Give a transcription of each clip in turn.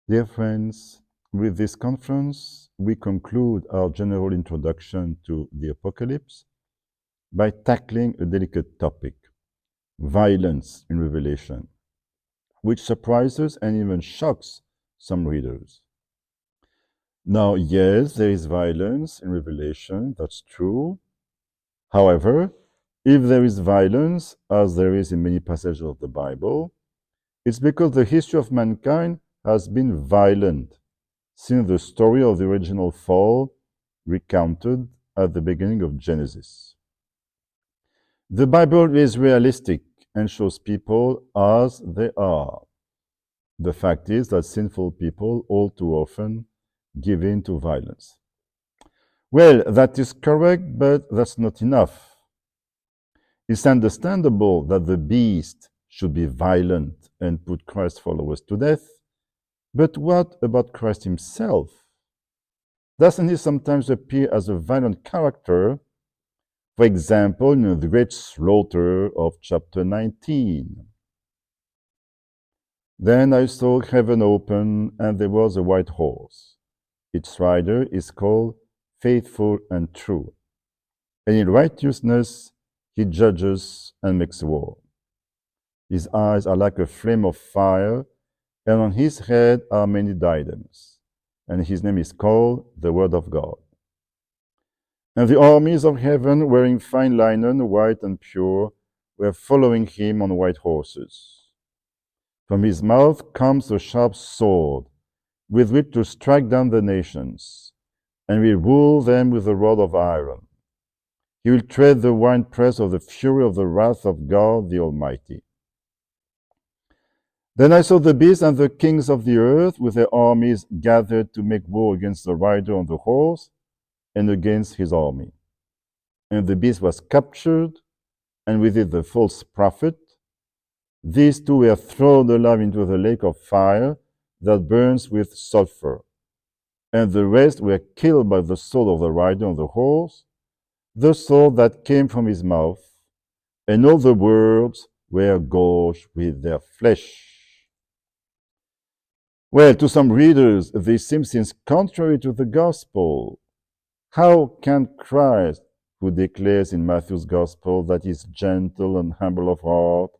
Dear friends, with this conference, we conclude our general introduction to the Apocalypse by tackling a delicate topic, violence in Revelation, which surprises and even shocks some readers. Now, yes, there is violence in Revelation, that's true. However, if there is violence, as there is in many passages of the Bible, it's because the history of mankind has been violent since the story of the original fall recounted at the beginning of Genesis. The Bible is realistic and shows people as they are. The fact is that sinful people all too often give in to violence. Well, that is correct, but that's not enough. It's understandable that the beast should be violent and put Christ's followers to death, but what about Christ himself? Doesn't he sometimes appear as a violent character? For example, in the great slaughter of chapter 19. Then I saw heaven open, and there was a white horse. Its rider is called Faithful and True, and in righteousness he judges and makes war. His eyes are like a flame of fire, and on his head are many diadems, and his name is called the Word of God. And the armies of heaven, wearing fine linen, white and pure, were following him on white horses. From his mouth comes a sharp sword, with which to strike down the nations, and will rule them with a rod of iron. He will tread the winepress of the fury of the wrath of God the Almighty. Then I saw the beast and the kings of the earth with their armies gathered to make war against the rider on the horse and against his army. And the beast was captured, and with it the false prophet. These two were thrown alive into the lake of fire that burns with sulfur. And the rest were killed by the sword of the rider on the horse, the sword that came from his mouth, and all the worlds were gorged with their flesh. Well, to some readers, this seems contrary to the gospel. How can Christ, who declares in Matthew's gospel that he is gentle and humble of heart,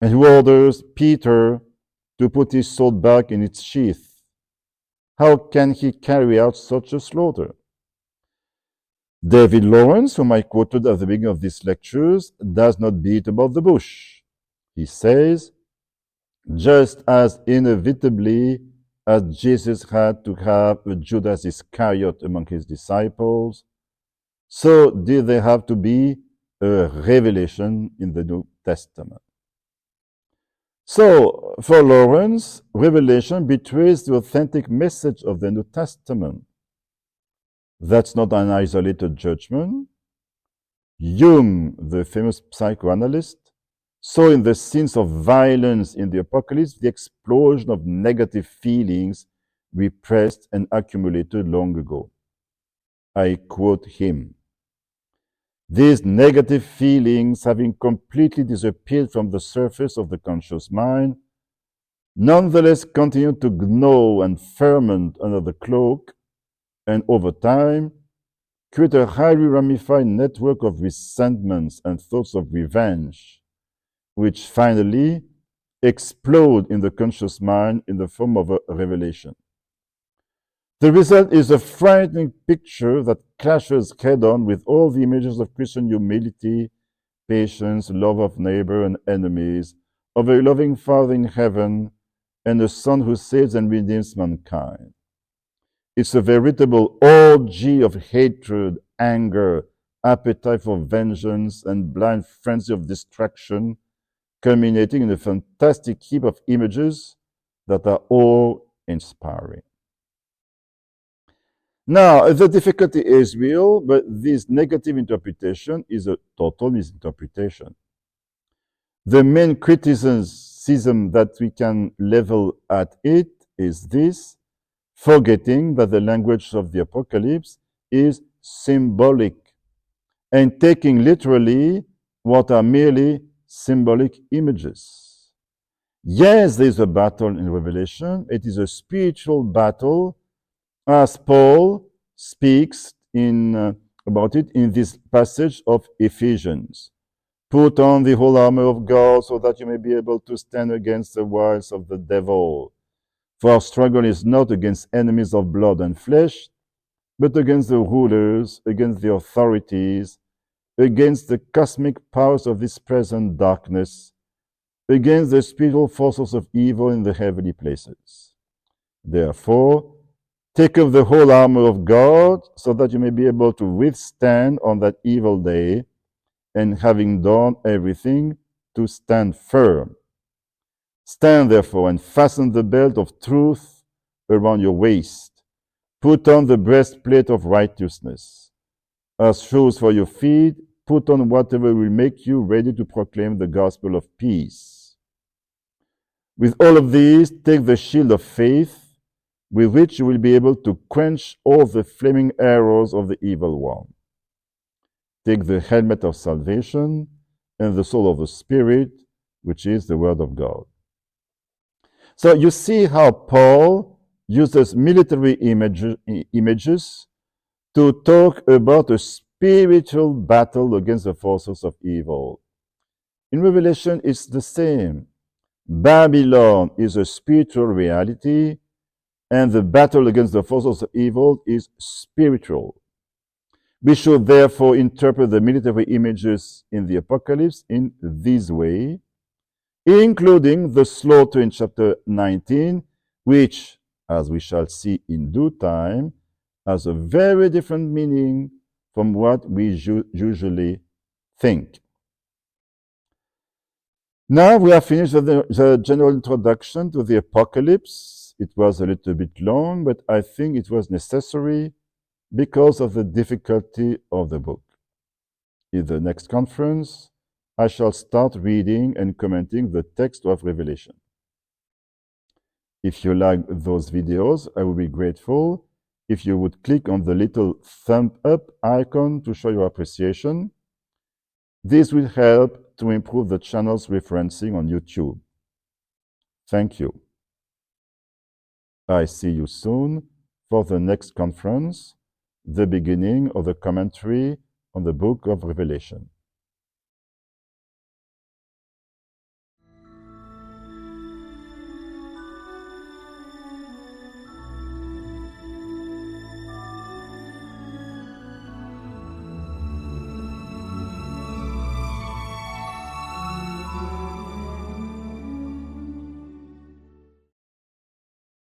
and who orders Peter to put his sword back in its sheath, how can he carry out such a slaughter? David Lawrence, whom I quoted at the beginning of these lectures, does not beat about the bush. He says, just as inevitably as Jesus had to have a Judas Iscariot among his disciples, so did there have to be a revelation in the New Testament. So, for Lawrence, Revelation betrays the authentic message of the New Testament. That's not an isolated judgment. Jung, the famous psychoanalyst, saw in the scenes of violence in the Apocalypse the explosion of negative feelings repressed and accumulated long ago. I quote him. These negative feelings, having completely disappeared from the surface of the conscious mind, nonetheless continue to gnaw and ferment under the cloak, and over time, create a highly ramified network of resentments and thoughts of revenge, which finally explode in the conscious mind in the form of a revelation. The result is a frightening picture that clashes head-on with all the images of Christian humility, patience, love of neighbor and enemies, of a loving Father in heaven, and a Son who saves and redeems mankind. It's a veritable orgy of hatred, anger, appetite for vengeance, and blind frenzy of distraction, culminating in a fantastic heap of images that are awe-inspiring. Now, the difficulty is real, but this negative interpretation is a total misinterpretation. The main criticism that we can level at it is this: forgetting that the language of the Apocalypse is symbolic and taking literally what are merely symbolic images. Yes, there is a battle in Revelation. It is a spiritual battle, as Paul speaks about it in this passage of Ephesians. Put on the whole armor of God so that you may be able to stand against the wiles of the devil. For our struggle is not against enemies of blood and flesh, but against the rulers, against the authorities, against the cosmic powers of this present darkness, against the spiritual forces of evil in the heavenly places. Therefore, take up the whole armor of God so that you may be able to withstand on that evil day, and having done everything, to stand firm. Stand therefore and fasten the belt of truth around your waist. Put on the breastplate of righteousness. As shoes for your feet, put on whatever will make you ready to proclaim the gospel of peace. With all of these, take the shield of faith, with which you will be able to quench all the flaming arrows of the evil one. Take the helmet of salvation and the sword of the Spirit, which is the Word of God. So you see how Paul uses military images to talk about a spiritual battle against the forces of evil. In Revelation, it's the same. Babylon is a spiritual reality, and the battle against the forces of evil is spiritual. We should therefore interpret the military images in the Apocalypse in this way, including the slaughter in chapter 19, which, as we shall see in due time, has a very different meaning from what we usually think. Now we have finished the general introduction to the Apocalypse. It was a little bit long, but I think it was necessary because of the difficulty of the book. In the next conference, I shall start reading and commenting the text of Revelation. If you like those videos, I would be grateful if you would click on the little thumb up icon to show your appreciation. This will help to improve the channel's referencing on YouTube. Thank you. I see you soon for the next conference, the beginning of the commentary on the book of Revelation.